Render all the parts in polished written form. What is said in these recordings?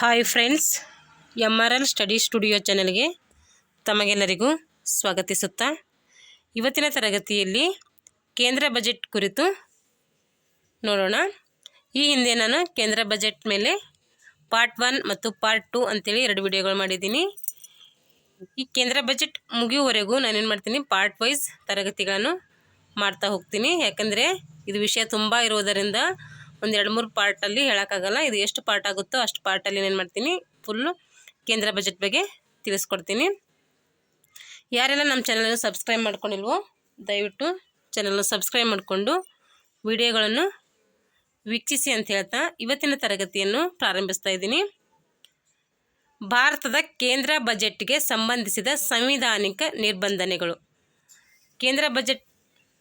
Hi friends, MRL study studio ಚಾನೆಲ್ಗೆ ತಮಗೆಲ್ಲರಿಗೂ ಸ್ವಾಗತಿಸುತ್ತಾ ಇವತ್ತಿನ ತರಗತಿಯಲ್ಲಿ ಕೇಂದ್ರ ಬಜೆಟ್ ಕುರಿತು ನೋಡೋಣ. ಈ ಹಿಂದೆ ನಾನು ಕೇಂದ್ರ ಬಜೆಟ್ ಮೇಲೆ ಪಾರ್ಟ್ 1 ಮತ್ತು ಪಾರ್ಟ್ 2 ಅಂತೇಳಿ 2 ವಿಡಿಯೋಗಳು ಮಾಡಿದ್ದೀನಿ. ಈ ಕೇಂದ್ರ ಬಜೆಟ್ ಮುಗಿಯುವವರೆಗೂ ನಾನೇನು ಮಾಡ್ತೀನಿ, ಪಾರ್ಟ್ ವೈಸ್ ತರಗತಿಗಳನ್ನು ಮಾಡ್ತಾ ಹೋಗ್ತೀನಿ. ಯಾಕಂದರೆ ಇದು ವಿಷಯ ತುಂಬ ಇರೋದರಿಂದ ಒಂದು 2-3 ಪಾರ್ಟಲ್ಲಿ ಹೇಳೋಕ್ಕಾಗಲ್ಲ. ಇದು ಎಷ್ಟು ಪಾರ್ಟ್ ಆಗುತ್ತೋ ಅಷ್ಟು ಪಾರ್ಟಲ್ಲಿ ಏನು ಮಾಡ್ತೀನಿ, ಫುಲ್ಲು ಕೇಂದ್ರ ಬಜೆಟ್ ಬಗ್ಗೆ ತಿಳಿಸ್ಕೊಡ್ತೀನಿ. ಯಾರೆಲ್ಲ ನಮ್ಮ ಚಾನಲನ್ನು ಸಬ್ಸ್ಕ್ರೈಬ್ ಮಾಡ್ಕೊಂಡಿಲ್ವೋ ದಯವಿಟ್ಟು ಚಾನಲ್ನ ಸಬ್ಸ್ಕ್ರೈಬ್ ಮಾಡಿಕೊಂಡು ವಿಡಿಯೋಗಳನ್ನು ವೀಕ್ಷಿಸಿ ಅಂತ ಹೇಳ್ತಾ ಇವತ್ತಿನ ತರಗತಿಯನ್ನು ಪ್ರಾರಂಭಿಸ್ತಾ ಇದ್ದೀನಿ. ಭಾರತದ ಕೇಂದ್ರ ಬಜೆಟ್ಗೆ ಸಂಬಂಧಿಸಿದ ಸಂವಿಧಾನಿಕ ನಿರ್ಬಂಧನೆಗಳು. ಕೇಂದ್ರ ಬಜೆಟ್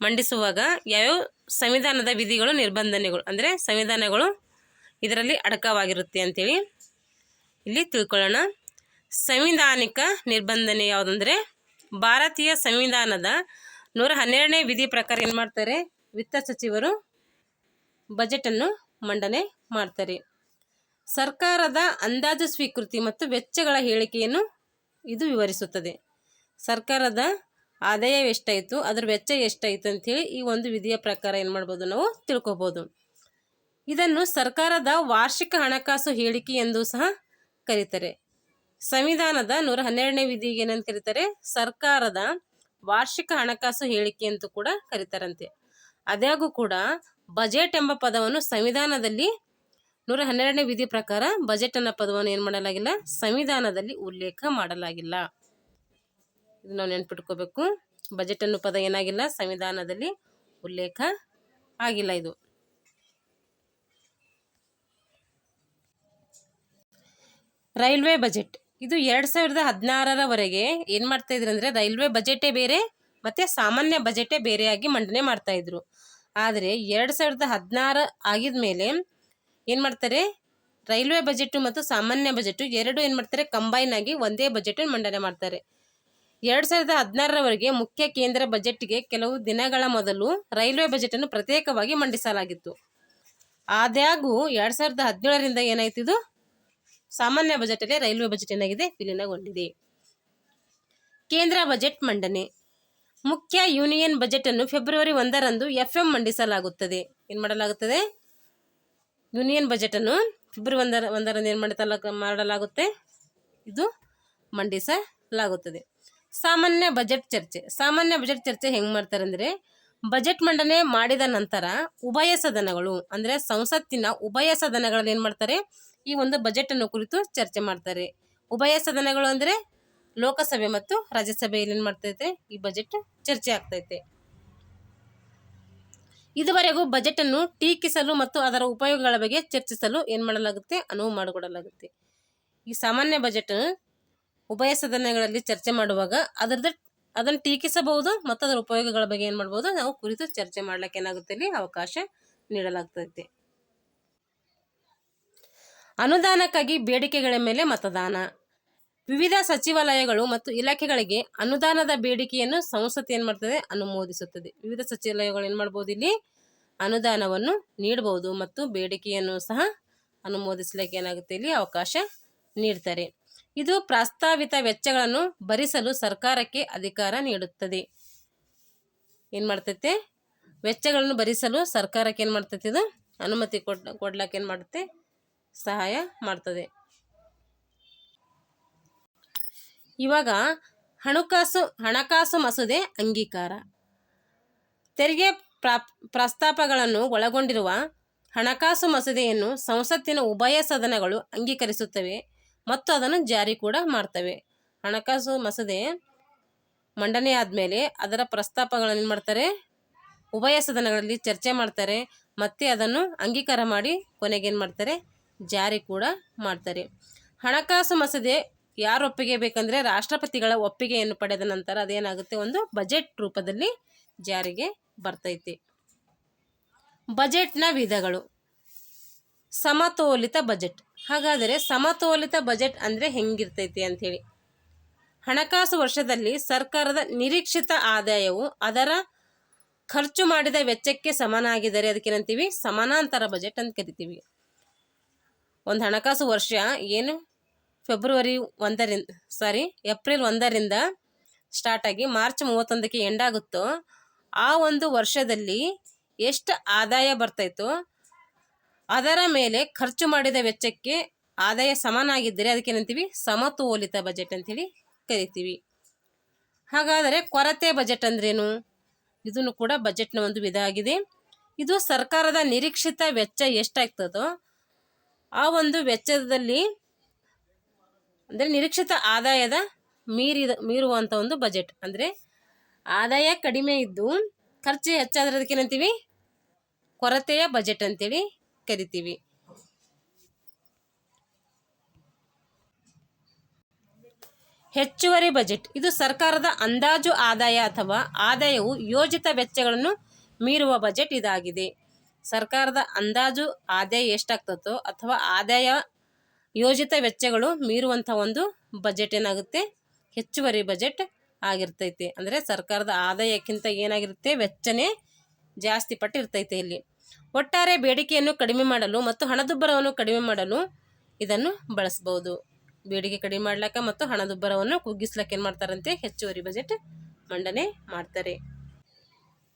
ಮಂಡಿಸುವಾಗ ಯಾವ್ಯಾವ ಸಂವಿಧಾನದ ವಿಧಿಗಳು, ನಿರ್ಬಂಧನೆಗಳು ಅಂದರೆ ಸಂವಿಧಾನಗಳು ಇದರಲ್ಲಿ ಅಡಕವಾಗಿರುತ್ತೆ ಅಂಥೇಳಿ ಇಲ್ಲಿ ತಿಳ್ಕೊಳ್ಳೋಣ. ಸಂವಿಧಾನಿಕ ನಿರ್ಬಂಧನೆ ಯಾವುದಂದರೆ, ಭಾರತೀಯ ಸಂವಿಧಾನದ 112ನೇ ವಿಧಿ ಪ್ರಕಾರ ಏನು ಮಾಡ್ತಾರೆ, ವಿತ್ತ ಸಚಿವರು ಬಜೆಟನ್ನು ಮಂಡನೆ ಮಾಡ್ತಾರೆ. ಸರ್ಕಾರದ ಅಂದಾಜು ಸ್ವೀಕೃತಿ ಮತ್ತು ವೆಚ್ಚಗಳ ಹೇಳಿಕೆಯನ್ನು ಇದು ವಿವರಿಸುತ್ತದೆ. ಸರ್ಕಾರದ ಆದಾಯ ಎಷ್ಟಾಯಿತು, ಅದರ ವೆಚ್ಚ ಎಷ್ಟಾಯಿತು ಅಂಥೇಳಿ ಈ ಒಂದು ವಿಧಿಯ ಪ್ರಕಾರ ಏನು ಮಾಡ್ಬೋದು, ನಾವು ತಿಳ್ಕೊಬೋದು. ಇದನ್ನು ಸರ್ಕಾರದ ವಾರ್ಷಿಕ ಹಣಕಾಸು ಹೇಳಿಕೆ ಎಂದು ಸಹ ಕರೀತಾರೆ. ಸಂವಿಧಾನದ 112ನೇ ವಿಧಿಗೆ ಏನಂತ ಕರೀತಾರೆ, ಸರ್ಕಾರದ ವಾರ್ಷಿಕ ಹಣಕಾಸು ಹೇಳಿಕೆ ಅಂತೂ ಕೂಡ ಕರೀತಾರಂತೆ. ಆದಾಗೂ ಕೂಡ ಬಜೆಟ್ ಎಂಬ ಪದವನ್ನು ಸಂವಿಧಾನದಲ್ಲಿ 112ನೇ ವಿಧಿ ಪ್ರಕಾರ ಬಜೆಟ್ ಅನ್ನೋ ಪದವನ್ನು ಏನು ಮಾಡಲಾಗಿಲ್ಲ, ಸಂವಿಧಾನದಲ್ಲಿ ಉಲ್ಲೇಖ ಮಾಡಲಾಗಿಲ್ಲ. ಇದು ನಾವು ನೆನ್ಪಿಟ್ಕೋಬೇಕು. ಬಜೆಟ್ ಅನ್ನೋ ಪದ ಏನಾಗಿಲ್ಲ, ಸಂವಿಧಾನದಲ್ಲಿ ಉಲ್ಲೇಖ ಆಗಿಲ್ಲ. ಇದು ರೈಲ್ವೆ ಬಜೆಟ್. ಇದು 2016ರವರೆಗೆ ಏನು ಮಾಡ್ತಾ ಇದ್ರು ಅಂದರೆ, ರೈಲ್ವೆ ಬಜೆಟೇ ಬೇರೆ ಮತ್ತು ಸಾಮಾನ್ಯ ಬಜೆಟೇ ಬೇರೆಯಾಗಿ ಮಂಡನೆ ಮಾಡ್ತಾ ಇದ್ರು. ಆದರೆ 2016 ಆಗಿದ ಮೇಲೆ ಏನು ಮಾಡ್ತಾರೆ, ರೈಲ್ವೆ ಬಜೆಟು ಮತ್ತು ಸಾಮಾನ್ಯ ಬಜೆಟು ಎರಡು ಏನು ಮಾಡ್ತಾರೆ, ಕಂಬೈನ್ ಆಗಿ ಒಂದೇ ಬಜೆಟ್ ಮಂಡನೆ ಮಾಡ್ತಾರೆ. 2016ರವರೆಗೆ ಮುಖ್ಯ ಕೇಂದ್ರ ಬಜೆಟ್ಗೆ ಕೆಲವು ದಿನಗಳ ಮೊದಲು ರೈಲ್ವೆ ಬಜೆಟನ್ನು ಪ್ರತ್ಯೇಕವಾಗಿ ಮಂಡಿಸಲಾಗಿತ್ತು. ಆದಾಗೂ 2017ರಿಂದ ಏನಾಯ್ತು, ಇದು ಸಾಮಾನ್ಯ ಬಜೆಟಲ್ಲಿ ರೈಲ್ವೆ ಬಜೆಟ್ ಏನಾಗಿದೆ, ವಿಲೀನಗೊಂಡಿದೆ. ಕೇಂದ್ರ ಬಜೆಟ್ ಮಂಡನೆ. ಮುಖ್ಯ ಯೂನಿಯನ್ ಬಜೆಟನ್ನು ಫೆಬ್ರವರಿ 1ರಂದು FM ಮಂಡಿಸಲಾಗುತ್ತದೆ. ಏನು ಮಾಡಲಾಗುತ್ತದೆ, ಯೂನಿಯನ್ ಬಜೆಟನ್ನು ಫೆಬ್ರವರಿ 1ರಂದು ಏನು ಮಾಡಲಾಗುತ್ತೆ, ಇದು ಮಂಡಿಸಲಾಗುತ್ತದೆ. ಸಾಮಾನ್ಯ ಬಜೆಟ್ ಚರ್ಚೆ. ಸಾಮಾನ್ಯ ಬಜೆಟ್ ಚರ್ಚೆ ಹೆಂಗೆ ಮಾಡ್ತಾರೆ ಅಂದರೆ, ಬಜೆಟ್ ಮಂಡನೆ ಮಾಡಿದ ನಂತರ ಉಭಯ ಸದನಗಳು ಅಂದರೆ ಸಂಸತ್ತಿನ ಉಭಯ ಸದನಗಳಲ್ಲಿ ಏನು ಮಾಡ್ತಾರೆ, ಈ ಒಂದು ಬಜೆಟನ್ನು ಕುರಿತು ಚರ್ಚೆ ಮಾಡ್ತಾರೆ. ಉಭಯ ಸದನಗಳು ಅಂದರೆ ಲೋಕಸಭೆ ಮತ್ತು ರಾಜ್ಯಸಭೆಯಲ್ಲಿ ಏನು ಮಾಡ್ತೈತೆ, ಈ ಬಜೆಟ್ ಚರ್ಚೆ ಆಗ್ತೈತೆ. ಇದುವರೆಗೂ ಬಜೆಟನ್ನು ಟೀಕಿಸಲು ಮತ್ತು ಅದರ ಉಪಯೋಗಗಳ ಬಗ್ಗೆ ಚರ್ಚಿಸಲು ಏನು ಮಾಡಲಾಗುತ್ತೆ, ಅನುವು ಮಾಡಿಕೊಡಲಾಗುತ್ತೆ. ಈ ಸಾಮಾನ್ಯ ಬಜೆಟ್ ಉಭಯ ಸದನಗಳಲ್ಲಿ ಚರ್ಚೆ ಮಾಡುವಾಗ ಅದನ್ನು ಟೀಕಿಸಬಹುದು ಮತ್ತು ಅದರ ಉಪಯೋಗಗಳ ಬಗ್ಗೆ ಏನು ಮಾಡ್ಬೋದು, ನಾವು ಕುರಿತು ಚರ್ಚೆ ಮಾಡ್ಲಿಕ್ಕೆ ಏನಾಗುತ್ತೆ, ಇಲ್ಲಿ ಅವಕಾಶ ನೀಡಲಾಗ್ತೈತೆ. ಅನುದಾನಕ್ಕಾಗಿ ಬೇಡಿಕೆಗಳ ಮೇಲೆ ಮತದಾನ. ವಿವಿಧ ಸಚಿವಾಲಯಗಳು ಮತ್ತು ಇಲಾಖೆಗಳಿಗೆ ಅನುದಾನದ ಬೇಡಿಕೆಯನ್ನು ಸಂಸತ್ತು ಏನು ಮಾಡ್ತದೆ, ಅನುಮೋದಿಸುತ್ತದೆ. ವಿವಿಧ ಸಚಿವಾಲಯಗಳು ಏನು ಮಾಡ್ಬೋದು, ಇಲ್ಲಿ ಅನುದಾನವನ್ನು ನೀಡಬಹುದು ಮತ್ತು ಬೇಡಿಕೆಯನ್ನು ಸಹ ಅನುಮೋದಿಸಲಿಕ್ಕೆ ಏನಾಗುತ್ತೆ, ಇಲ್ಲಿ ಅವಕಾಶ ನೀಡ್ತಾರೆ. ಇದು ಪ್ರಸ್ತಾವಿತ ವೆಚ್ಚಗಳನ್ನು ಭರಿಸಲು ಸರ್ಕಾರಕ್ಕೆ ಅಧಿಕಾರ ನೀಡುತ್ತದೆ. ಏನು ಮಾಡ್ತೈತೆ, ವೆಚ್ಚಗಳನ್ನು ಭರಿಸಲು ಸರ್ಕಾರಕ್ಕೆ ಏನು ಮಾಡ್ತೈತೆ, ಇದು ಅನುಮತಿ ಕೊಡ್ಲಿಕ್ಕೆ ಏನು ಮಾಡುತ್ತೆ, ಸಹಾಯ ಮಾಡ್ತದೆ. ಇವಾಗ ಹಣಕಾಸು ಮಸೂದೆ ಅಂಗೀಕಾರ. ತೆರಿಗೆ ಪ್ರಸ್ತಾಪಗಳನ್ನು ಒಳಗೊಂಡಿರುವ ಹಣಕಾಸು ಮಸೂದೆಯನ್ನು ಸಂಸತ್ತಿನ ಉಭಯ ಸದನಗಳು ಅಂಗೀಕರಿಸುತ್ತವೆ ಮತ್ತು ಅದನ್ನು ಜಾರಿ ಕೂಡ ಮಾಡ್ತವೆ. ಹಣಕಾಸು ಮಸೂದೆ ಮಂಡನೆ ಆದಮೇಲೆ ಅದರ ಪ್ರಸ್ತಾಪಗಳನ್ನು ಏನು ಮಾಡ್ತಾರೆ, ಉಭಯ ಸದನಗಳಲ್ಲಿ ಚರ್ಚೆ ಮಾಡ್ತಾರೆ ಮತ್ತು ಅದನ್ನು ಅಂಗೀಕಾರ ಮಾಡಿ ಕೊನೆಗೇನು ಮಾಡ್ತಾರೆ, ಜಾರಿ ಕೂಡ ಮಾಡ್ತಾರೆ. ಹಣಕಾಸು ಮಸೂದೆ ಯಾರು ಒಪ್ಪಿಗೆ ಬೇಕಂದರೆ, ರಾಷ್ಟ್ರಪತಿಗಳ ಒಪ್ಪಿಗೆಯನ್ನು ಪಡೆದ ನಂತರ ಅದೇನಾಗುತ್ತೆ, ಒಂದು ಬಜೆಟ್ ರೂಪದಲ್ಲಿ ಜಾರಿಗೆ ಬರ್ತೈತಿ. ಬಜೆಟ್ನ ವಿಧಗಳು. ಸಮತೋಲಿತ ಬಜೆಟ್. ಹಾಗಾದರೆ ಸಮತೋಲಿತ ಬಜೆಟ್ ಅಂದರೆ ಹೆಂಗಿರ್ತೈತಿ ಅಂಥೇಳಿ, ಹಣಕಾಸು ವರ್ಷದಲ್ಲಿ ಸರ್ಕಾರದ ನಿರೀಕ್ಷಿತ ಆದಾಯವು ಅದರ ಖರ್ಚು ಮಾಡಿದ ವೆಚ್ಚಕ್ಕೆ ಸಮನಾಗಿದ್ದರೆ ಅದಕ್ಕೇನಂತೀವಿ, ಸಮಾನಾಂತರ ಬಜೆಟ್ ಅಂತ ಕರಿತೀವಿ. ಒಂದು ಹಣಕಾಸು ವರ್ಷ ಏನು ಏಪ್ರಿಲ್ 1ರಿಂದ ಸ್ಟಾರ್ಟ್ ಆಗಿ ಮಾರ್ಚ್ 31ಕ್ಕೆ ಎಂಡ್ ಆಗುತ್ತೋ ಆ ಒಂದು ವರ್ಷದಲ್ಲಿ ಎಷ್ಟು ಆದಾಯ ಬರ್ತೈತೋ ಅದರ ಮೇಲೆ ಖರ್ಚು ಮಾಡಿದ ವೆಚ್ಚಕ್ಕೆ ಆದಾಯ ಸಮನಾಗಿದ್ದರೆ ಅದಕ್ಕೆ ಏನಂತೀವಿ ಸಮತೋಲಿತ ಬಜೆಟ್ ಅಂತೇಳಿ ಕರಿತೀವಿ. ಹಾಗಾದರೆ ಕೊರತೆ ಬಜೆಟ್ ಅಂದ್ರೇನು? ಇದನ್ನು ಕೂಡ ಬಜೆಟ್ನ ಒಂದು ವಿಧ ಆಗಿದೆ. ಇದು ಸರ್ಕಾರದ ನಿರೀಕ್ಷಿತ ವೆಚ್ಚ ಎಷ್ಟಾಗ್ತದೋ ಆ ಒಂದು ವೆಚ್ಚದಲ್ಲಿ ಅಂದರೆ ನಿರೀಕ್ಷಿತ ಆದಾಯದ ಮೀರುವಂಥ ಒಂದು ಬಜೆಟ್. ಅಂದರೆ ಆದಾಯ ಕಡಿಮೆ ಇದ್ದು ಖರ್ಚು ಹೆಚ್ಚಾದ್ರೆ ಅದಕ್ಕೆ ಏನಂತೀವಿ ಕೊರತೆಯ ಬಜೆಟ್ ಅಂತೇಳಿ ಕರಿತೀವಿ. ಹೆಚ್ಚುವರಿ ಬಜೆಟ್ ಇದು ಸರ್ಕಾರದ ಅಂದಾಜು ಆದಾಯ ಅಥವಾ ಆದಾಯವು ಯೋಜಿತ ವೆಚ್ಚಗಳನ್ನು ಮೀರುವ ಬಜೆಟ್ ಇದಾಗಿದೆ. ಸರ್ಕಾರದ ಅಂದಾಜು ಆದಾಯ ಎಷ್ಟಾಗ್ತದೋ ಅಥವಾ ಆದಾಯ ಯೋಜಿತ ವೆಚ್ಚಗಳು ಮೀರುವಂಥ ಒಂದು ಬಜೆಟ್ ಏನಾಗುತ್ತೆ ಹೆಚ್ಚುವರಿ ಬಜೆಟ್ ಆಗಿರ್ತೈತೆ. ಅಂದರೆ ಸರ್ಕಾರದ ಆದಾಯಕ್ಕಿಂತ ಏನಾಗಿರುತ್ತೆ ವೆಚ್ಚನೇ ಜಾಸ್ತಿ ಪಟ್ಟಿರ್ತೈತೆ. ಇಲ್ಲಿ ಒಟ್ಟಾರೆ ಬೇಡಿಕೆಯನ್ನು ಕಡಿಮೆ ಮಾಡಲು ಮತ್ತು ಹಣದುಬ್ಬರವನ್ನು ಕಡಿಮೆ ಮಾಡಲು ಇದನ್ನು ಬಳಸ್ಬೋದು. ಬೇಡಿಕೆ ಕಡಿಮೆ ಮಾಡ್ಲಿಕ್ಕೆ ಮತ್ತು ಹಣದುಬ್ಬರವನ್ನು ಕುಗ್ಗಿಸ್ಲಿಕ್ಕೆ ಏನು ಮಾಡ್ತಾರಂತೆ ಹೆಚ್ಚುವರಿ ಬಜೆಟ್ ಮಂಡನೆ ಮಾಡ್ತಾರೆ.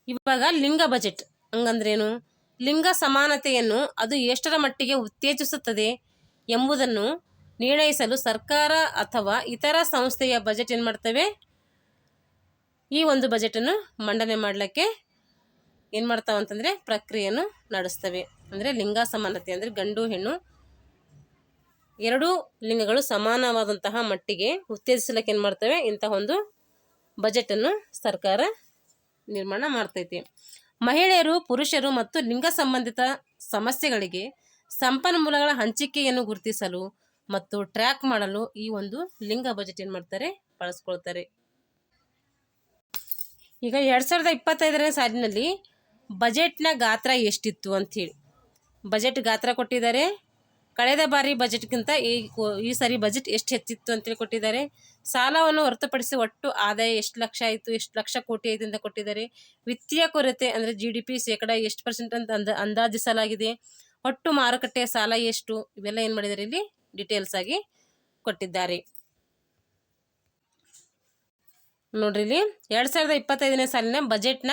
ಇವಾಗ ಲಿಂಗ ಬಜೆಟ್ ಹಂಗಂದ್ರೇನು? ಲಿಂಗ ಸಮಾನತೆಯನ್ನು ಅದು ಎಷ್ಟರ ಮಟ್ಟಿಗೆ ಉತ್ತೇಜಿಸುತ್ತದೆ ಎಂಬುದನ್ನು ನಿರ್ಣಯಿಸಲು ಸರ್ಕಾರ ಅಥವಾ ಇತರ ಸಂಸ್ಥೆಯ ಬಜೆಟ್ ಏನು ಮಾಡ್ತವೆ ಈ ಒಂದು ಬಜೆಟನ್ನು ಮಂಡನೆ ಮಾಡಲಿಕ್ಕೆ ಏನು ಮಾಡ್ತಾವಂತಂದರೆ ಪ್ರಕ್ರಿಯೆಯನ್ನು ನಡೆಸ್ತವೆ. ಅಂದರೆ ಲಿಂಗ ಸಮಾನತೆ ಅಂದರೆ ಗಂಡು ಹೆಣ್ಣು ಎರಡೂ ಲಿಂಗಗಳು ಸಮಾನವಾದಂತಹ ಮಟ್ಟಿಗೆ ಉತ್ತೇಜಿಸಲಿಕ್ಕೆ ಏನು ಮಾಡ್ತವೆ ಇಂತಹ ಒಂದು ಬಜೆಟನ್ನು ಸರ್ಕಾರ ನಿರ್ಮಾಣ ಮಾಡ್ತೈತಿ. ಮಹಿಳೆಯರು ಪುರುಷರು ಮತ್ತು ಲಿಂಗ ಸಂಬಂಧಿತ ಸಮಸ್ಯೆಗಳಿಗೆ ಸಂಪನ್ಮೂಲಗಳ ಹಂಚಿಕೆಯನ್ನು ಗುರುತಿಸಲು ಮತ್ತು ಟ್ರ್ಯಾಕ್ ಮಾಡಲು ಈ ಒಂದು ಲಿಂಗ ಬಜೆಟ್ ಏನು ಮಾಡ್ತಾರೆ ಬಳಸ್ಕೊಳ್ತಾರೆ. ಈಗ 2025ನೇ ಸಾಲಿನಲ್ಲಿ ಬಜೆಟ್ನ ಗಾತ್ರ ಎಷ್ಟಿತ್ತು ಅಂಥೇಳಿ ಬಜೆಟ್ ಗಾತ್ರ ಕೊಟ್ಟಿದ್ದಾರೆ. ಕಳೆದ ಬಾರಿ ಬಜೆಟ್ಗಿಂತ ಈ ಸಾರಿ ಬಜೆಟ್ ಎಷ್ಟು ಹೆಚ್ಚಿತ್ತು ಅಂತೇಳಿ ಕೊಟ್ಟಿದ್ದಾರೆ. ಸಾಲವನ್ನು ಹೊರತುಪಡಿಸಿ ಒಟ್ಟು ಆದಾಯ ಎಷ್ಟು ಲಕ್ಷ ಆಯಿತು, ಎಷ್ಟು ಲಕ್ಷ ಕೋಟಿ ಆಯಿತು ಅಂತ ಕೊಟ್ಟಿದ್ದಾರೆ. ವಿತ್ತೀಯ ಕೊರತೆ ಅಂದರೆ GDP ಶೇಕಡ ಎಷ್ಟು % ಅಂತ ಅಂದಾಜಿಸಲಾಗಿದೆ. ಒಟ್ಟು ಮಾರುಕಟ್ಟೆಯ ಸಾಲ ಎಷ್ಟು, ಇವೆಲ್ಲ ಏನು ಮಾಡಿದ್ದಾರೆ ಇಲ್ಲಿ ಡೀಟೇಲ್ಸ್ ಆಗಿ ಕೊಟ್ಟಿದ್ದಾರೆ. ನೋಡ್ರಿ ಇಲ್ಲಿ 2025ನೇ ಸಾಲಿನ ಬಜೆಟ್ನ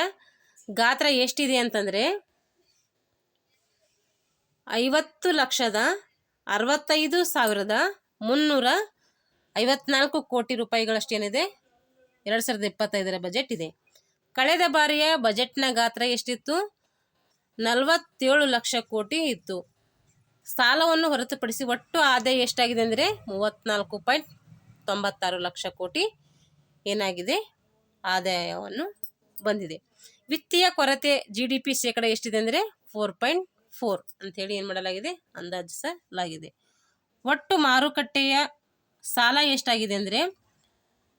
ಗಾತ್ರ ಎಷ್ಟಿದೆ ಅಂತಂದರೆ 50,65,354 ಕೋಟಿ ರೂಪಾಯಿಗಳಷ್ಟೇನಿದೆ 2025ರ ಬಜೆಟ್ ಇದೆ. ಕಳೆದ ಬಾರಿಯ ಬಜೆಟ್ನ ಗಾತ್ರ ಎಷ್ಟಿತ್ತು 47 ಲಕ್ಷ ಕೋಟಿ ಇತ್ತು. ಸಾಲವನ್ನು ಹೊರತುಪಡಿಸಿ ಒಟ್ಟು ಆದಾಯ ಎಷ್ಟಾಗಿದೆ ಅಂದರೆ 34.96 ಲಕ್ಷ ಕೋಟಿ ಏನಾಗಿದೆ ಆದಾಯವನ್ನು ಬಂದಿದೆ. ವಿತ್ತೀಯ ಕೊರತೆ GDP ಶೇಕಡ ಎಷ್ಟಿದೆ ಅಂದರೆ 4.4 ಅಂಥೇಳಿ ಏನು ಮಾಡಲಾಗಿದೆ ಅಂದಾಜಿಸಲಾಗಿದೆ. ಒಟ್ಟು ಮಾರುಕಟ್ಟೆಯ ಸಾಲ ಎಷ್ಟಾಗಿದೆ ಅಂದರೆ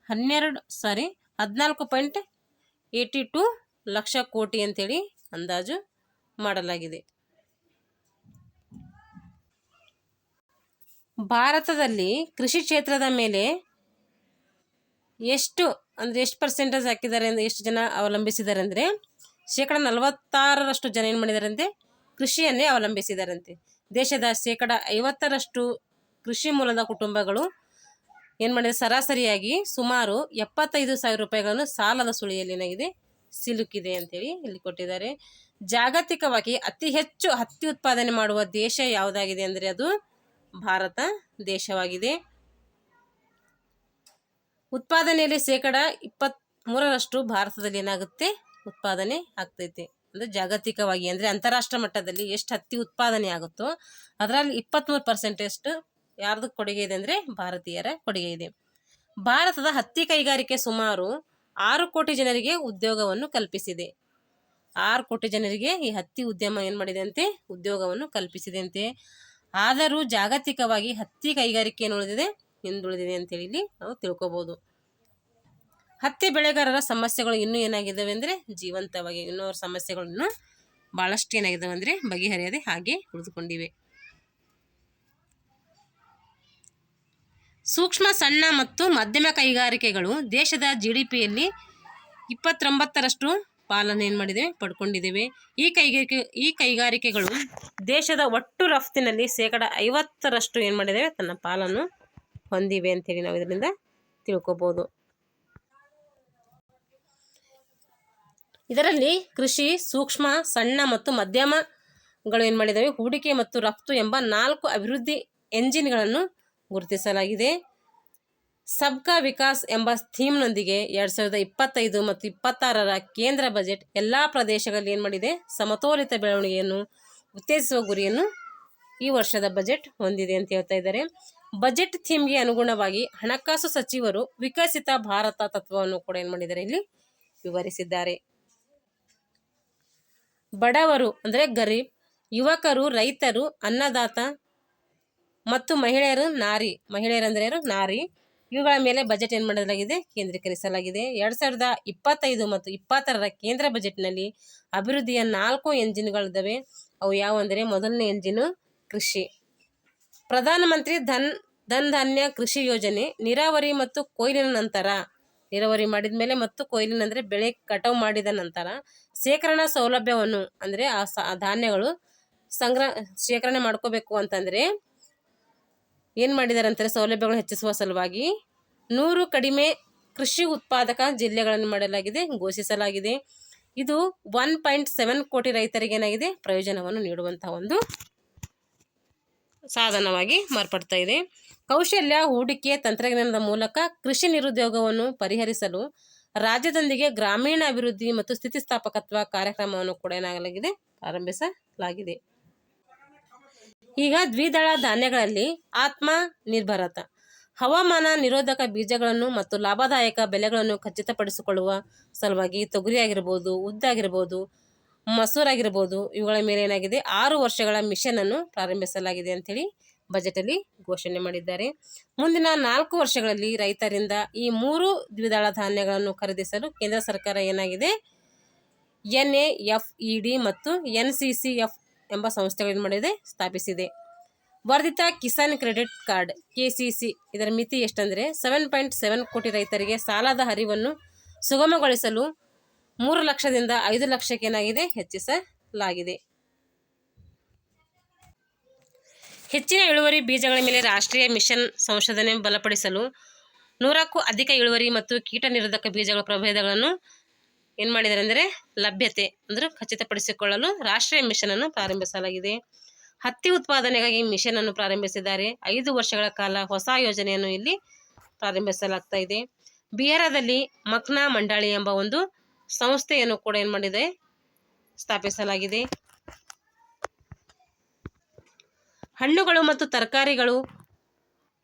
14.82 ಲಕ್ಷ ಕೋಟಿ ಅಂಥೇಳಿ ಅಂದಾಜು ಮಾಡಲಾಗಿದೆ. ಭಾರತದಲ್ಲಿ ಕೃಷಿ ಕ್ಷೇತ್ರದ ಮೇಲೆ ಎಷ್ಟು ಪರ್ಸೆಂಟೇಜ್ ಹಾಕಿದ್ದಾರೆ ಅಂದರೆ ಎಷ್ಟು ಜನ ಅವಲಂಬಿಸಿದ್ದಾರೆ ಅಂದರೆ ಶೇಕಡ 46ರಷ್ಟು ಜನ ಏನು ಮಾಡಿದಾರಂತೆ ಕೃಷಿಯನ್ನೇ ಅವಲಂಬಿಸಿದಾರಂತೆ. ದೇಶದ ಶೇಕಡ 50ರಷ್ಟು ಕೃಷಿ ಮೂಲದ ಕುಟುಂಬಗಳು ಏನು ಮಾಡಿದೆ ಸರಾಸರಿಯಾಗಿ ಸುಮಾರು 75,000 ರೂಪಾಯಿಗಳನ್ನು ಸಾಲದ ಸುಳಿಯಲ್ಲಿ ಏನಾಗಿದೆ ಸಿಲುಕಿದೆ ಅಂತೇಳಿ ಇಲ್ಲಿ ಕೊಟ್ಟಿದ್ದಾರೆ. ಜಾಗತಿಕವಾಗಿ ಅತಿ ಹೆಚ್ಚು ಹತ್ತಿ ಉತ್ಪಾದನೆ ಮಾಡುವ ದೇಶ ಯಾವುದಾಗಿದೆ ಅಂದರೆ ಅದು ಭಾರತ ದೇಶವಾಗಿದೆ. ಉತ್ಪಾದನೆಯಲ್ಲಿ ಶೇಕಡ 23ರಷ್ಟು ಭಾರತದಲ್ಲಿ ಏನಾಗುತ್ತೆ ಉತ್ಪಾದನೆ ಆಗ್ತೈತೆ. ಅಂದರೆ ಜಾಗತಿಕವಾಗಿ ಅಂದರೆ ಅಂತಾರಾಷ್ಟ್ರ ಮಟ್ಟದಲ್ಲಿ ಎಷ್ಟು ಹತ್ತಿ ಉತ್ಪಾದನೆ ಆಗುತ್ತೋ ಅದರಲ್ಲಿ 23% ಯಾರ್ದು ಕೊಡುಗೆ ಇದೆ ಅಂದರೆ ಭಾರತೀಯರ ಕೊಡುಗೆ ಇದೆ. ಭಾರತದ ಹತ್ತಿ ಕೈಗಾರಿಕೆ ಸುಮಾರು 6 ಕೋಟಿ ಜನರಿಗೆ ಉದ್ಯೋಗವನ್ನು ಕಲ್ಪಿಸಿದೆ. 6 ಕೋಟಿ ಜನರಿಗೆ ಈ ಹತ್ತಿ ಉದ್ಯಮ ಏನು ಮಾಡಿದೆ ಅಂತೆ ಉದ್ಯೋಗವನ್ನು ಕಲ್ಪಿಸಿದೆ ಅಂತೆ. ಆದರೂ ಜಾಗತಿಕವಾಗಿ ಹತ್ತಿ ಕೈಗಾರಿಕೆ ಏನು ಉಳಿದಿದೆ ಹಿಂದುಳಿದಿದೆ ಅಂತೇಳಿ ಇಲ್ಲಿ ನಾವು ತಿಳ್ಕೊಬೋದು. ಹತ್ತಿ ಬೆಳೆಗಾರರ ಸಮಸ್ಯೆಗಳು ಇನ್ನೂ ಏನಾಗಿದ್ದಾವೆ ಅಂದರೆ ಜೀವಂತವಾಗಿ ಇನ್ನೂ ಅವ್ರ ಸಮಸ್ಯೆಗಳು ಇನ್ನೂ ಭಾಳಷ್ಟು ಏನಾಗಿದ್ದಾವೆ ಅಂದರೆ ಬಗೆಹರಿಯದೆ ಹಾಗೆ ಉಳಿದುಕೊಂಡಿವೆ. ಸೂಕ್ಷ್ಮ ಸಣ್ಣ ಮತ್ತು ಮಧ್ಯಮ ಕೈಗಾರಿಕೆಗಳು ದೇಶದ GDPಯಲ್ಲಿ 29% ಪಾಲನ್ನು ಏನು ಮಾಡಿದ್ದೇವೆ, ಪಡ್ಕೊಂಡಿದ್ದೇವೆ. ಈ ಕೈಗಾರಿಕೆಗಳು ದೇಶದ ಒಟ್ಟು ರಫ್ತಿನಲ್ಲಿ 50% ಏನು ಮಾಡಿದ್ದೇವೆ, ತನ್ನ ಪಾಲನ್ನು ಹೊಂದಿವೆ ಅಂತೇಳಿ ನಾವು ಇದರಿಂದ ತಿಳ್ಕೊಬೋದು. ಇದರಲ್ಲಿ ಕೃಷಿ, ಸೂಕ್ಷ್ಮ, ಸಣ್ಣ ಮತ್ತು ಮಧ್ಯಮಗಳು ಏನು ಮಾಡಿದ್ದಾವೆ, ಹೂಡಿಕೆ ಮತ್ತು ರಫ್ತು ಎಂಬ 4 ಅಭಿವೃದ್ಧಿ ಎಂಜಿನ್ಗಳನ್ನು ಗುರುತಿಸಲಾಗಿದೆ. ಸಬ್ಕಾ ವಿಕಾಸ್ ಎಂಬ ಥೀಮ್ನೊಂದಿಗೆ 2025 ಮತ್ತು 26ರ ಕೇಂದ್ರ ಬಜೆಟ್ ಎಲ್ಲ ಪ್ರದೇಶಗಳಲ್ಲಿ ಏನು ಮಾಡಿದೆ, ಸಮತೋಲಿತ ಬೆಳವಣಿಗೆಯನ್ನು ಉತ್ತೇಜಿಸುವ ಗುರಿಯನ್ನು ಈ ವರ್ಷದ ಬಜೆಟ್ ಹೊಂದಿದೆ ಅಂತ ಹೇಳ್ತಾ ಇದ್ದಾರೆ. ಬಜೆಟ್ ಥೀಮ್ಗೆ ಅನುಗುಣವಾಗಿ ಹಣಕಾಸು ಸಚಿವರು ವಿಕಸಿತ ಭಾರತ ತತ್ವವನ್ನು ಕೂಡ ಏನು ಮಾಡಿದ್ದಾರೆ, ಇಲ್ಲಿ ವಿವರಿಸಿದ್ದಾರೆ. ಬಡವರು ಅಂದರೆ ಗರೀಬ್, ಯುವಕರು, ರೈತರು, ಅನ್ನದಾತ ಮತ್ತು ಮಹಿಳೆಯರಂದ್ರೆ ನಾರಿ, ಇವುಗಳ ಮೇಲೆ ಬಜೆಟ್ ಏನು ಮಾಡಲಾಗಿದೆ, ಕೇಂದ್ರೀಕರಿಸಲಾಗಿದೆ. 2025 ಮತ್ತು 26ರ ಕೇಂದ್ರ ಬಜೆಟ್ನಲ್ಲಿ ಅಭಿವೃದ್ಧಿಯ 4 ಎಂಜಿನ್ಗಳಿದ್ದಾವೆ. ಅವು ಯಾವುವೆಂದರೆ, ಮೊದಲನೇ ಎಂಜಿನು ಕೃಷಿ, ಪ್ರಧಾನಮಂತ್ರಿ ಧನ್ ಧಾನ್ಯ ಕೃಷಿ ಯೋಜನೆ, ನೀರಾವರಿ ಮತ್ತು ಕೊಯ್ಲಿನ ನಂತರ, ನೀರಾವರಿ ಮಾಡಿದ ಮೇಲೆ ಮತ್ತು ಕೊಯ್ಲಿನ ಅಂದರೆ ಬೆಳೆ ಕಟಾವು ಮಾಡಿದ ನಂತರ ಶೇಖರಣಾ ಸೌಲಭ್ಯವನ್ನು ಅಂದರೆ ಆ ಧಾನ್ಯಗಳು ಶೇಖರಣೆ ಮಾಡ್ಕೋಬೇಕು ಅಂತಂದರೆ ಏನು ಮಾಡಿದ್ದಾರೆ ಅಂತಾರೆ, ಸೌಲಭ್ಯಗಳನ್ನು ಹೆಚ್ಚಿಸುವ ಸಲುವಾಗಿ 100 ಕಡಿಮೆ ಕೃಷಿ ಉತ್ಪಾದಕ ಜಿಲ್ಲೆಗಳನ್ನು ಮಾಡಲಾಗಿದೆ, ಘೋಷಿಸಲಾಗಿದೆ. ಇದು 1.7 ಕೋಟಿ ರೈತರಿಗೆ ಏನಾಗಿದೆ, ಪ್ರಯೋಜನವನ್ನು ನೀಡುವಂತಹ ಒಂದು ಸಾಧನವಾಗಿ ಮಾರ್ಪಡ್ತಾ ಇದೆ. ಕೌಶಲ್ಯ, ಹೂಡಿಕೆ, ತಂತ್ರಜ್ಞಾನದ ಮೂಲಕ ಕೃಷಿ ನಿರುದ್ಯೋಗವನ್ನು ಪರಿಹರಿಸಲು ರಾಜ್ಯದೊಂದಿಗೆ ಗ್ರಾಮೀಣ ಅಭಿವೃದ್ಧಿ ಮತ್ತು ಸ್ಥಿತಿಸ್ಥಾಪಕತ್ವ ಕಾರ್ಯಕ್ರಮವನ್ನು ಕೂಡ ಏನಾಗಲಾಗಿದೆ, ಪ್ರಾರಂಭಿಸಲಾಗಿದೆ. ಈಗ ದ್ವಿದಳ ಧಾನ್ಯಗಳಲ್ಲಿ ಆತ್ಮ ನಿರ್ಭರತ, ಹವಾಮಾನ ನಿರೋಧಕ ಬೀಜಗಳನ್ನು ಮತ್ತು ಲಾಭದಾಯಕ ಬೆಲೆಗಳನ್ನು ಖಚಿತಪಡಿಸಿಕೊಳ್ಳುವ ಸಲುವಾಗಿ ತೊಗರಿ ಆಗಿರ್ಬೋದು, ಉದ್ದಾಗಿರ್ಬೋದು, ಮಸೂರಾಗಿರ್ಬೋದು, ಇವುಗಳ ಮೇಲೆ ಏನಾಗಿದೆ 6 ವರ್ಷಗಳ ಮಿಷನ್ ಅನ್ನು ಪ್ರಾರಂಭಿಸಲಾಗಿದೆ ಅಂತೇಳಿ ಬಜೆಟಲ್ಲಿ ಘೋಷಣೆ ಮಾಡಿದ್ದಾರೆ. ಮುಂದಿನ 4 ವರ್ಷಗಳಲ್ಲಿ ರೈತರಿಂದ ಈ 3 ದ್ವಿದಳ ಧಾನ್ಯಗಳನ್ನು ಖರೀದಿಸಲು ಕೇಂದ್ರ ಸರ್ಕಾರ ಏನಾಗಿದೆ, NAFED ಮತ್ತು NCCF ಎಂಬ ಸಂಸ್ಥೆಗಳನ್ನು ಮಾಡಿದೆ, ಸ್ಥಾಪಿಸಿದೆ. ವರ್ಧಿತ ಕಿಸಾನ್ ಕ್ರೆಡಿಟ್ ಕಾರ್ಡ್ KCC ಇದರ ಮಿತಿ ಎಷ್ಟಂದರೆ 7.7 ಕೋಟಿ ರೈತರಿಗೆ ಸಾಲದ ಹರಿವನ್ನು ಸುಗಮಗೊಳಿಸಲು 3 ಲಕ್ಷದಿಂದ 5 ಲಕ್ಷಕ್ಕೆ ಏನಾಗಿದೆ, ಹೆಚ್ಚಿಸಲಾಗಿದೆ. ಹೆಚ್ಚಿನ ಇಳುವರಿ ಬೀಜಗಳ ಮೇಲೆ ರಾಷ್ಟ್ರೀಯ ಮಿಷನ್ ಸಂಶೋಧನೆ ಬಲಪಡಿಸಲು 100ಕ್ಕೂ ಅಧಿಕ ಇಳುವರಿ ಮತ್ತು ಕೀಟ ನಿರೋಧಕ ಬೀಜಗಳ ಪ್ರಭೇದಗಳನ್ನು ಏನು ಮಾಡಿದ್ದಾರೆ ಅಂದರೆ ಲಭ್ಯತೆ ಅಂದರೆ ಖಚಿತಪಡಿಸಿಕೊಳ್ಳಲು ರಾಷ್ಟ್ರೀಯ ಮಿಷನ್ ಅನ್ನು ಪ್ರಾರಂಭಿಸಲಾಗಿದೆ. ಹತ್ತಿ ಉತ್ಪಾದನೆಗಾಗಿ ಮಿಷನ್ ಅನ್ನು ಪ್ರಾರಂಭಿಸಿದ್ದಾರೆ. 5 ವರ್ಷಗಳ ಕಾಲ ಹೊಸ ಯೋಜನೆಯನ್ನು ಇಲ್ಲಿ ಪ್ರಾರಂಭಿಸಲಾಗ್ತಾ ಇದೆ. ಬಿಹಾರದಲ್ಲಿ ಮಕ್ನಾ ಮಂಡಳಿ ಎಂಬ ಒಂದು ಸಂಸ್ಥೆಯನ್ನು ಕೂಡ ಏನು ಮಾಡಿದೆ, ಸ್ಥಾಪಿಸಲಾಗಿದೆ. ಹಣ್ಣುಗಳು ಮತ್ತು ತರಕಾರಿಗಳು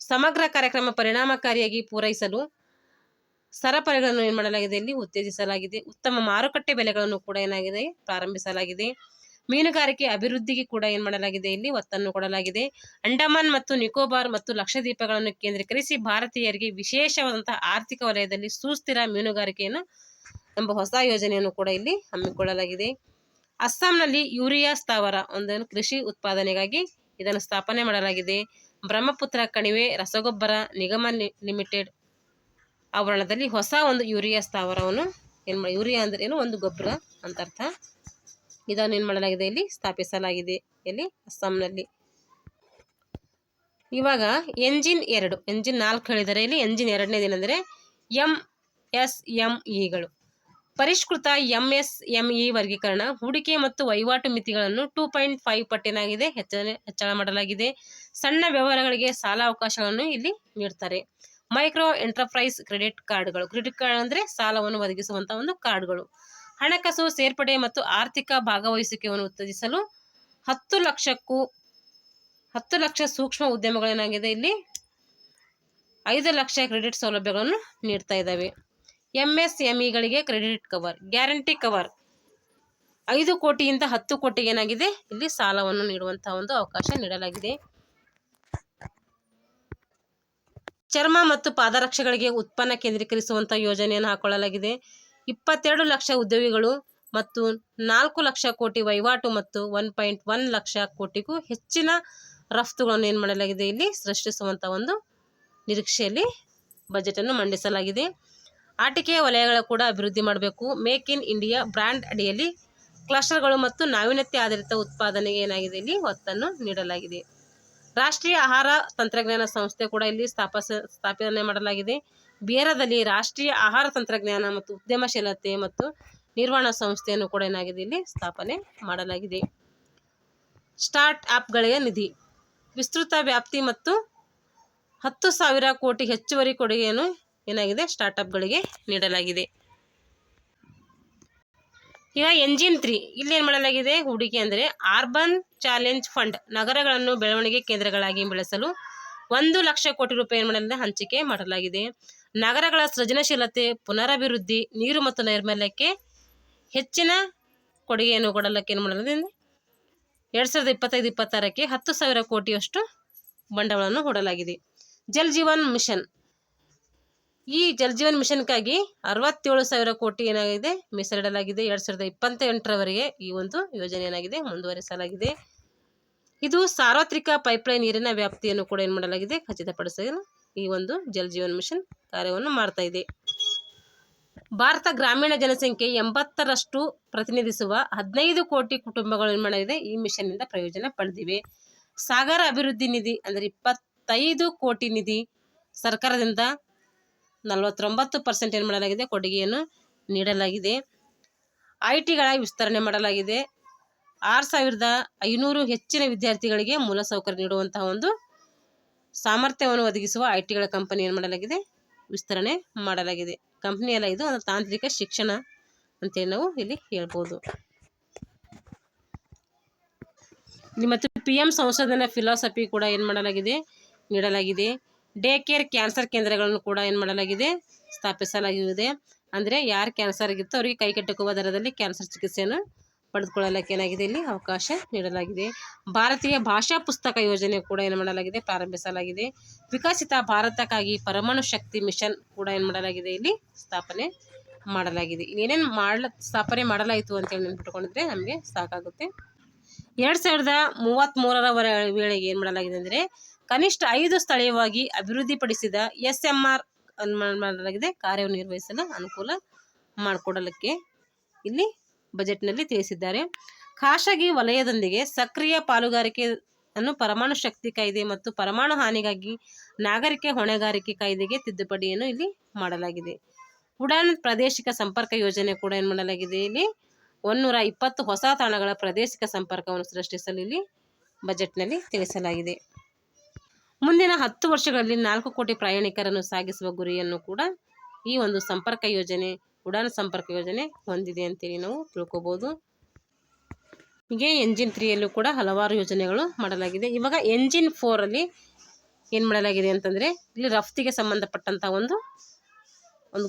ಸಮಗ್ರ ಕಾರ್ಯಕ್ರಮ ಪರಿಣಾಮಕಾರಿಯಾಗಿ ಪೂರೈಸಲು ಸರಪಳಿಗಳನ್ನು ಏನು ಮಾಡಲಾಗಿದೆ, ಇಲ್ಲಿ ಉತ್ತೇಜಿಸಲಾಗಿದೆ. ಉತ್ತಮ ಮಾರುಕಟ್ಟೆ ಬೆಲೆಗಳನ್ನು ಕೂಡ ಏನಾಗಿದೆ, ಪ್ರಾರಂಭಿಸಲಾಗಿದೆ. ಮೀನುಗಾರಿಕೆ ಅಭಿವೃದ್ಧಿಗೆ ಕೂಡ ಏನು ಮಾಡಲಾಗಿದೆ, ಇಲ್ಲಿ ಒತ್ತನ್ನು ಕೊಡಲಾಗಿದೆ. ಅಂಡಮಾನ್ ಮತ್ತು ನಿಕೋಬಾರ್ ಮತ್ತು ಲಕ್ಷದ್ವೀಪಗಳನ್ನು ಕೇಂದ್ರೀಕರಿಸಿ ಭಾರತೀಯರಿಗೆ ವಿಶೇಷವಾದಂತಹ ಆರ್ಥಿಕ ವಲಯದಲ್ಲಿ ಸುಸ್ಥಿರ ಮೀನುಗಾರಿಕೆಯನ್ನು ಎಂಬ ಹೊಸ ಯೋಜನೆಯನ್ನು ಕೂಡ ಇಲ್ಲಿ ಹಮ್ಮಿಕೊಳ್ಳಲಾಗಿದೆ. ಅಸ್ಸಾಂನಲ್ಲಿ ಯೂರಿಯಾ ಸ್ಥಾವರ ಒಂದನ್ನು ಕೃಷಿ ಉತ್ಪಾದನೆಗಾಗಿ ಇದನ್ನು ಸ್ಥಾಪನೆ ಮಾಡಲಾಗಿದೆ. ಬ್ರಹ್ಮಪುತ್ರ ಕಣಿವೆ ರಸಗೊಬ್ಬರ ನಿಗಮ ಲಿಮಿಟೆಡ್ ಆವರಣದಲ್ಲಿ ಹೊಸ ಒಂದು ಯೂರಿಯಾ ಸ್ಥಾವರವನ್ನು ಯೂರಿಯಾ ಅಂದರೆ ಏನು, ಒಂದು ಗೊಬ್ಬರ ಅಂತ ಅರ್ಥ. ಇದನ್ನು ಏನು ಮಾಡಲಾಗಿದೆ, ಇಲ್ಲಿ ಸ್ಥಾಪಿಸಲಾಗಿದೆ, ಇಲ್ಲಿ ಅಸ್ಸಾಂನಲ್ಲಿ. ಇವಾಗ ಎಂಜಿನ್ 4 ಹೇಳಿದರೆ ಇಲ್ಲಿ ಎಂಜಿನ್ 2ನೇದೇನೆಂದರೆ MSMEಗಳು. ಪರಿಷ್ಕೃತ MSME ವರ್ಗೀಕರಣ, ಹೂಡಿಕೆ ಮತ್ತು ವಹಿವಾಟು ಮಿತಿಗಳನ್ನು 2.5 ಪಟ್ಟಿನಾಗಿದೆ ಹೆಚ್ಚಳ ಮಾಡಲಾಗಿದೆ. ಸಣ್ಣ ವ್ಯವಹಾರಗಳಿಗೆ ಸಾಲ ಅವಕಾಶಗಳನ್ನು ಇಲ್ಲಿ ನೀಡ್ತಾರೆ. ಮೈಕ್ರೋ ಎಂಟರ್ಪ್ರೈಸ್ ಕ್ರೆಡಿಟ್ ಕಾರ್ಡ್ಗಳು ಅಂದರೆ ಸಾಲವನ್ನು ಒದಗಿಸುವಂಥ ಒಂದು ಕಾರ್ಡ್ಗಳು. ಹಣಕಾಸು ಸೇರ್ಪಡೆ ಮತ್ತು ಆರ್ಥಿಕ ಭಾಗವಹಿಸುವಿಕೆಯನ್ನು ಉತ್ತೇಜಿಸಲು 10 ಲಕ್ಷ ಸೂಕ್ಷ್ಮ ಉದ್ಯಮಗಳೇನಾಗಿದೆ, ಇಲ್ಲಿ 5 ಲಕ್ಷ ಕ್ರೆಡಿಟ್ ಸೌಲಭ್ಯಗಳನ್ನು ನೀಡ್ತಾ ಇದ್ದಾವೆ. MSMEಗಳಿಗೆ ಕ್ರೆಡಿಟ್ ಕವರ್, ಗ್ಯಾರಂಟಿ ಕವರ್ 5 ಕೋಟಿಯಿಂದ 10 ಕೋಟಿಗೆ ಏನಾಗಿದೆ, ಇಲ್ಲಿ ಸಾಲವನ್ನು ನೀಡುವಂತಹ ಒಂದು ಅವಕಾಶ ನೀಡಲಾಗಿದೆ. ಚರ್ಮ ಮತ್ತು ಪಾದರಕ್ಷೆಗಳಿಗೆ ಉತ್ಪನ್ನ ಕೇಂದ್ರೀಕರಿಸುವಂಥ ಯೋಜನೆಯನ್ನು ಹಾಕೊಳ್ಳಲಾಗಿದೆ. 22 ಲಕ್ಷ ಉದ್ಯೋಗಿಗಳು ಮತ್ತು 4 ಲಕ್ಷ ಕೋಟಿ ವಹಿವಾಟು ಮತ್ತು 1.1 ಲಕ್ಷ ಕೋಟಿಗೂ ಹೆಚ್ಚಿನ ರಫ್ತುಗಳನ್ನು ಏನು ಮಾಡಲಾಗಿದೆ, ಇಲ್ಲಿ ಸೃಷ್ಟಿಸುವಂಥ ಒಂದು ನಿರೀಕ್ಷೆಯಲ್ಲಿ ಬಜೆಟನ್ನು ಮಂಡಿಸಲಾಗಿದೆ. ಆಟಿಕೆಯ ವಲಯಗಳ ಕೂಡ ಅಭಿವೃದ್ಧಿ ಮಾಡಬೇಕು. ಮೇಕ್ ಇನ್ ಇಂಡಿಯಾ ಬ್ರ್ಯಾಂಡ್ ಅಡಿಯಲ್ಲಿ ಕ್ಲಸ್ಟರ್ಗಳು ಮತ್ತು ನಾವೀನ್ಯತೆ ಆಧಾರಿತ ಉತ್ಪಾದನೆಗೆ ಏನಾಗಿದೆ ಇಲ್ಲಿ ಒತ್ತನ್ನು ನೀಡಲಾಗಿದೆ. ರಾಷ್ಟ್ರೀಯ ಆಹಾರ ತಂತ್ರಜ್ಞಾನ ಸಂಸ್ಥೆ ಕೂಡ ಇಲ್ಲಿ ಸ್ಥಾಪನೆ ಮಾಡಲಾಗಿದೆ. ಬಿಹಾರದಲ್ಲಿ ರಾಷ್ಟ್ರೀಯ ಆಹಾರ ತಂತ್ರಜ್ಞಾನ ಮತ್ತು ಉದ್ಯಮಶೀಲತೆ ಮತ್ತು ನಿರ್ವಹಣಾ ಸಂಸ್ಥೆಯನ್ನು ಕೂಡ ಏನಾಗಿದೆ ಇಲ್ಲಿ ಸ್ಥಾಪನೆ ಮಾಡಲಾಗಿದೆ. ಸ್ಟಾರ್ಟ್ ಅಪ್ಗಳಿಗೆ ನಿಧಿ, ವಿಸ್ತೃತ ವ್ಯಾಪ್ತಿ ಮತ್ತು 10,000 ಕೋಟಿ ಹೆಚ್ಚುವರಿ ಕೊಡುಗೆಯನ್ನು ಏನಾಗಿದೆ ಸ್ಟಾರ್ಟ್ಅಪ್ಗಳಿಗೆ ನೀಡಲಾಗಿದೆ. ಈಗ ಎಂಜಿನ್ 3 ಇಲ್ಲಿ ಏನು ಮಾಡಲಾಗಿದೆ ಹೂಡಿಕೆ ಅಂದರೆ ಅರ್ಬನ್ ಚಾಲೆಂಜ್ ಫಂಡ್ ನಗರಗಳನ್ನು ಬೆಳವಣಿಗೆ ಕೇಂದ್ರಗಳಾಗಿ ಬೆಳೆಸಲು 1,00,000 ಕೋಟಿ ರೂಪಾಯಿ ಮಾಡಲಾಗಿದೆ ಹಂಚಿಕೆ ಮಾಡಲಾಗಿದೆ. ನಗರಗಳ ಸೃಜನಶೀಲತೆ, ಪುನರಭಿವೃದ್ಧಿ, ನೀರು ಮತ್ತು ನೈರ್ಮಲ್ಯಕ್ಕೆ ಹೆಚ್ಚಿನ ಕೊಡುಗೆಯನ್ನು ಕೊಡಲಿಕ್ಕೆ ಏನು ಮಾಡಲಾಗಿದೆ 2025-26ಕ್ಕೆ 10,000 ಕೋಟಿಯಷ್ಟು ಬಂಡವಾಳವನ್ನು ಹೂಡಲಾಗಿದೆ. ಜಲ್ ಜೀವನ್ ಮಿಷನ್, ಈ ಜಲ್ ಜೀವನ್ ಮಿಷನ್ಗಾಗಿ 67,000 ಕೋಟಿ ಏನಾಗಿದೆ ಮೀಸಲಿಡಲಾಗಿದೆ. 2028ರವರೆಗೆ ಈ ಒಂದು ಯೋಜನೆ ಏನಾಗಿದೆ ಮುಂದುವರಿಸಲಾಗಿದೆ. ಇದು ಸಾರ್ವತ್ರಿಕ ಪೈಪ್ಲೈನ್ ನೀರಿನ ವ್ಯಾಪ್ತಿಯನ್ನು ಕೂಡ ಏನು ಮಾಡಲಾಗಿದೆ ಖಚಿತಪಡಿಸಲು ಈ ಒಂದು ಜಲ್ ಜೀವನ್ ಮಿಷನ್ ಕಾರ್ಯವನ್ನು ಮಾಡ್ತಾ ಇದೆ. ಭಾರತ ಗ್ರಾಮೀಣ ಜನಸಂಖ್ಯೆ 80ರಷ್ಟು ಪ್ರತಿನಿಧಿಸುವ 15 ಕೋಟಿ ಕುಟುಂಬಗಳು ಏನು ಮಾಡಿದೆ ಈ ಮಿಷನ್ನಿಂದ ಪ್ರಯೋಜನ ಪಡೆದಿವೆ. ಸಾಗರ ಅಭಿವೃದ್ಧಿ ನಿಧಿ ಅಂದರೆ 25 ಕೋಟಿ ನಿಧಿ ಸರ್ಕಾರದಿಂದ 49% ಏನು ಮಾಡಲಾಗಿದೆ ಕೊಡುಗೆಯನ್ನು ನೀಡಲಾಗಿದೆ. ITಗಳ ವಿಸ್ತರಣೆ ಮಾಡಲಾಗಿದೆ. 6,500 ಹೆಚ್ಚಿನ ವಿದ್ಯಾರ್ಥಿಗಳಿಗೆ ಮೂಲಸೌಕರ್ಯ ನೀಡುವಂತಹ ಒಂದು ಸಾಮರ್ಥ್ಯವನ್ನು ಒದಗಿಸುವ ITಗಳ ಕಂಪನಿ ಏನು ಮಾಡಲಾಗಿದೆ ವಿಸ್ತರಣೆ ಮಾಡಲಾಗಿದೆ. ಕಂಪ್ನಿ ಎಲ್ಲ ಇದು ಒಂದು ತಾಂತ್ರಿಕ ಶಿಕ್ಷಣ ಅಂತೇಳಿ ನಾವು ಇಲ್ಲಿ ಹೇಳ್ಬೋದು. ಮತ್ತು PM ಸಂಶೋಧನಾ ಫಿಲಾಸಫಿ ಕೂಡ ಏನು ಮಾಡಲಾಗಿದೆ ನೀಡಲಾಗಿದೆ. ಡೇ ಕೇರ್ ಕ್ಯಾನ್ಸರ್ ಕೇಂದ್ರಗಳನ್ನು ಕೂಡ ಏನು ಮಾಡಲಾಗಿದೆ ಸ್ಥಾಪಿಸಲಾಗಿದೆ. ಅಂದರೆ ಯಾರು ಕ್ಯಾನ್ಸರ್ ಆಗಿತ್ತು ಅವರಿಗೆ ಕೈಗೆಟುಕುವ ದರದಲ್ಲಿ ಕ್ಯಾನ್ಸರ್ ಚಿಕಿತ್ಸೆಯನ್ನು ಪಡೆದುಕೊಳ್ಳಲಿಕ್ಕೆ ಏನಾಗಿದೆ ಇಲ್ಲಿ ಅವಕಾಶ ನೀಡಲಾಗಿದೆ. ಭಾರತೀಯ ಭಾಷಾ ಪುಸ್ತಕ ಯೋಜನೆ ಕೂಡ ಏನು ಮಾಡಲಾಗಿದೆ ಪ್ರಾರಂಭಿಸಲಾಗಿದೆ. ವಿಕಸಿತ ಭಾರತಕ್ಕಾಗಿ ಪರಮಾಣು ಶಕ್ತಿ ಮಿಷನ್ ಕೂಡ ಏನು ಮಾಡಲಾಗಿದೆ ಇಲ್ಲಿ ಸ್ಥಾಪನೆ ಮಾಡಲಾಗಿದೆ. ಏನೇನು ಸ್ಥಾಪನೆ ಮಾಡಲಾಯಿತು ಅಂತೇಳಿ ನೆನ್ಪಿಟ್ಕೊಂಡಿದ್ರೆ ನಮಗೆ ಸಾಕಾಗುತ್ತೆ. 2033ರ ವೇಳೆಗೆ ಏನು ಮಾಡಲಾಗಿದೆ ಅಂದರೆ ಕನಿಷ್ಠ 5 ಸ್ಥಳೀಯವಾಗಿ ಅಭಿವೃದ್ಧಿಪಡಿಸಿದ SMR ಮಾಡಲಾಗಿದೆ ಕಾರ್ಯನಿರ್ವಹಿಸಲು ಅನುಕೂಲ ಮಾಡಿಕೊಡಲಿಕ್ಕೆ ಇಲ್ಲಿ ಬಜೆಟ್ನಲ್ಲಿ ತಿಳಿಸಿದ್ದಾರೆ. ಖಾಸಗಿ ವಲಯದೊಂದಿಗೆ ಸಕ್ರಿಯ ಪಾಲುಗಾರಿಕೆಯನ್ನು ಪರಮಾಣು ಶಕ್ತಿ ಕಾಯ್ದೆ ಮತ್ತು ಪರಮಾಣು ಹಾನಿಗಾಗಿ ನಾಗರಿಕ ಹೊಣೆಗಾರಿಕೆ ಕಾಯ್ದೆಗೆ ತಿದ್ದುಪಡಿಯನ್ನು ಇಲ್ಲಿ ಮಾಡಲಾಗಿದೆ. ಉಡಾನ್ ಪ್ರಾದೇಶಿಕ ಸಂಪರ್ಕ ಯೋಜನೆ ಕೂಡ ಏನು ಮಾಡಲಾಗಿದೆ ಇಲ್ಲಿ 120 ಹೊಸ ತಾಣಗಳ ಪ್ರಾದೇಶಿಕ ಸಂಪರ್ಕವನ್ನು ಸೃಷ್ಟಿಸಲು ಇಲ್ಲಿ ಬಜೆಟ್ನಲ್ಲಿ ತಿಳಿಸಲಾಗಿದೆ. ಮುಂದಿನ 10 ವರ್ಷಗಳಲ್ಲಿ 4 ಕೋಟಿ ಪ್ರಯಾಣಿಕರನ್ನು ಸಾಗಿಸುವ ಗುರಿಯನ್ನು ಕೂಡ ಈ ಒಂದು ಸಂಪರ್ಕ ಯೋಜನೆ ಉಡಾನ್ ಸಂಪರ್ಕ ಯೋಜನೆ ಹೊಂದಿದೆ ಅಂತೇಳಿ ನಾವು ತಿಳ್ಕೊಬೋದು. ಹೀಗೆ ಎಂಜಿನ್ 3ಯಲ್ಲೂ ಕೂಡ ಹಲವಾರು ಯೋಜನೆಗಳು ಮಾಡಲಾಗಿದೆ. ಇವಾಗ ಎಂಜಿನ್ 4ಅಲ್ಲಿ ಏನು ಮಾಡಲಾಗಿದೆ ಅಂತಂದರೆ ಇಲ್ಲಿ ರಫ್ತಿಗೆ ಸಂಬಂಧಪಟ್ಟಂಥ ಒಂದು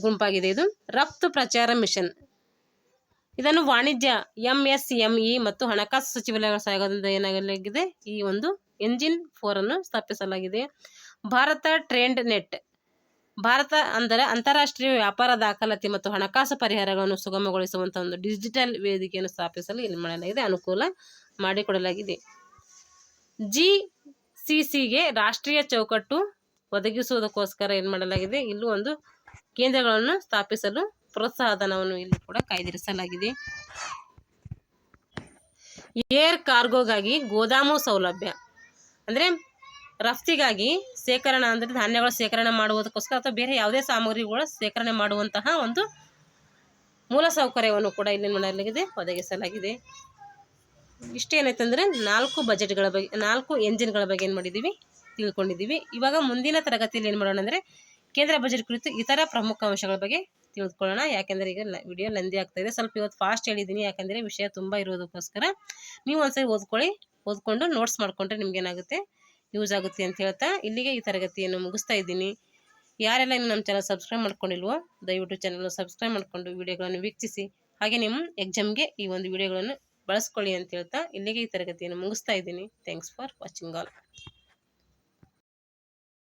ಗುಂಪಾಗಿದೆ. ಇದು ರಫ್ತು ಪ್ರಚಾರ ಮಿಷನ್. ಇದನ್ನು ವಾಣಿಜ್ಯ MSME ಮತ್ತು ಹಣಕಾಸು ಸಚಿವಾಲಯಗಳ ಸಹಯೋಗದಿಂದ ಏನಾಗಲಾಗಿದೆ ಈ ಒಂದು ಎಂಜಿನ್ 4ಅನ್ನು ಸ್ಥಾಪಿಸಲಾಗಿದೆ. ಭಾರತ ಟ್ರೇಡ್ ನೆಟ್, ಭಾರತ ಅಂದರೆ ಅಂತಾರಾಷ್ಟ್ರೀಯ ವ್ಯಾಪಾರ ದಾಖಲಾತಿ ಮತ್ತು ಹಣಕಾಸು ಪರಿಹಾರಗಳನ್ನು ಸುಗಮಗೊಳಿಸುವಂಥ ಒಂದು ಡಿಜಿಟಲ್ ವೇದಿಕೆಯನ್ನು ಸ್ಥಾಪಿಸಲು ಏನು ಮಾಡಲಾಗಿದೆ ಅನುಕೂಲ ಮಾಡಿಕೊಡಲಾಗಿದೆ. GCCಗೆ ರಾಷ್ಟ್ರೀಯ ಚೌಕಟ್ಟು ಒದಗಿಸುವುದಕ್ಕೋಸ್ಕರ ಏನು ಮಾಡಲಾಗಿದೆ ಇಲ್ಲೂ ಒಂದು ಕೇಂದ್ರಗಳನ್ನು ಸ್ಥಾಪಿಸಲು ಪ್ರೋತ್ಸಾಹಧನವನ್ನು ಇಲ್ಲಿ ಕೂಡ ಕಾಯ್ದಿರಿಸಲಾಗಿದೆ. ಏರ್ ಕಾರ್ಗೋಗಾಗಿ ಗೋದಾಮು ಸೌಲಭ್ಯ ಅಂದರೆ ರಫ್ತಿಗಾಗಿ ಶೇಖರಣೆ ಅಂದರೆ ಧಾನ್ಯಗಳ ಶೇಖರಣೆ ಮಾಡುವುದಕ್ಕೋಸ್ಕರ ಅಥವಾ ಬೇರೆ ಯಾವುದೇ ಸಾಮಗ್ರಿಗಳ ಶೇಖರಣೆ ಮಾಡುವಂತಹ ಒಂದು ಮೂಲಸೌಕರ್ಯವನ್ನು ಕೂಡ ಇಲ್ಲಿ ಮಾಡಲಾಗಿದೆ ಒದಗಿಸಲಾಗಿದೆ. ಇಷ್ಟೇನೈತಂದರೆ 4 ಬಜೆಟ್ಗಳ ಬಗ್ಗೆ 4 ಎಂಜಿನ್ಗಳ ಬಗ್ಗೆ ಏನು ಮಾಡಿದ್ದೀವಿ ತಿಳ್ಕೊಂಡಿದ್ದೀವಿ. ಇವಾಗ ಮುಂದಿನ ತರಗತಿಯಲ್ಲಿ ಏನು ಮಾಡೋಣ ಅಂದರೆ ಕೇಂದ್ರ ಬಜೆಟ್ ಕುರಿತು ಇತರ ಪ್ರಮುಖ ಅಂಶಗಳ ಬಗ್ಗೆ ತಿಳಿದುಕೊಳ್ಳೋಣ. ಯಾಕೆಂದರೆ ಈಗ ವಿಡಿಯೋ ಲೆಂದಿ ಆಗ್ತಾಯಿದೆ. ಸ್ವಲ್ಪ ಇವತ್ತು ಫಾಸ್ಟ್ ಹೇಳಿದ್ದೀನಿ ಯಾಕೆಂದರೆ ವಿಷಯ ತುಂಬ ಇರೋದಕ್ಕೋಸ್ಕರ ನೀವು ಒಂದ್ಸರಿ ಓದ್ಕೊಂಡು ನೋಟ್ಸ್ ಮಾಡಿಕೊಂಡ್ರೆ ನಿಮ್ಗೇನಾಗುತ್ತೆ ಯೂಸ್ ಆಗುತ್ತೆ ಅಂತ ಹೇಳ್ತಾ ಇಲ್ಲಿಗೆ ಈ ತರಗತಿಯನ್ನು ಮುಗಿಸ್ತಾ ಇದ್ದೀನಿ. ಯಾರೆಲ್ಲ ಇನ್ನು ನಮ್ಮ ಚಾನಲ್ ಸಬ್ಸ್ಕ್ರೈಬ್ ಮಾಡ್ಕೊಂಡಿಲ್ವೋ ದಯವಿಟ್ಟು ಚಾನಲ್ನ ಸಬ್ಸ್ಕ್ರೈಬ್ ಮಾಡಿಕೊಂಡು ವಿಡಿಯೋಗಳನ್ನು ವೀಕ್ಷಿಸಿ. ಹಾಗೆ ನಿಮ್ಮ ಎಕ್ಸಾಮ್ಗೆ ಈ ಒಂದು ವಿಡಿಯೋಗಳನ್ನು ಬಳಸ್ಕೊಳ್ಳಿ ಅಂತ ಹೇಳ್ತಾ ಇಲ್ಲಿಗೆ ಈ ತರಗತಿಯನ್ನು ಮುಗಿಸ್ತಾ ಇದ್ದೀನಿ. Thanks for watching all.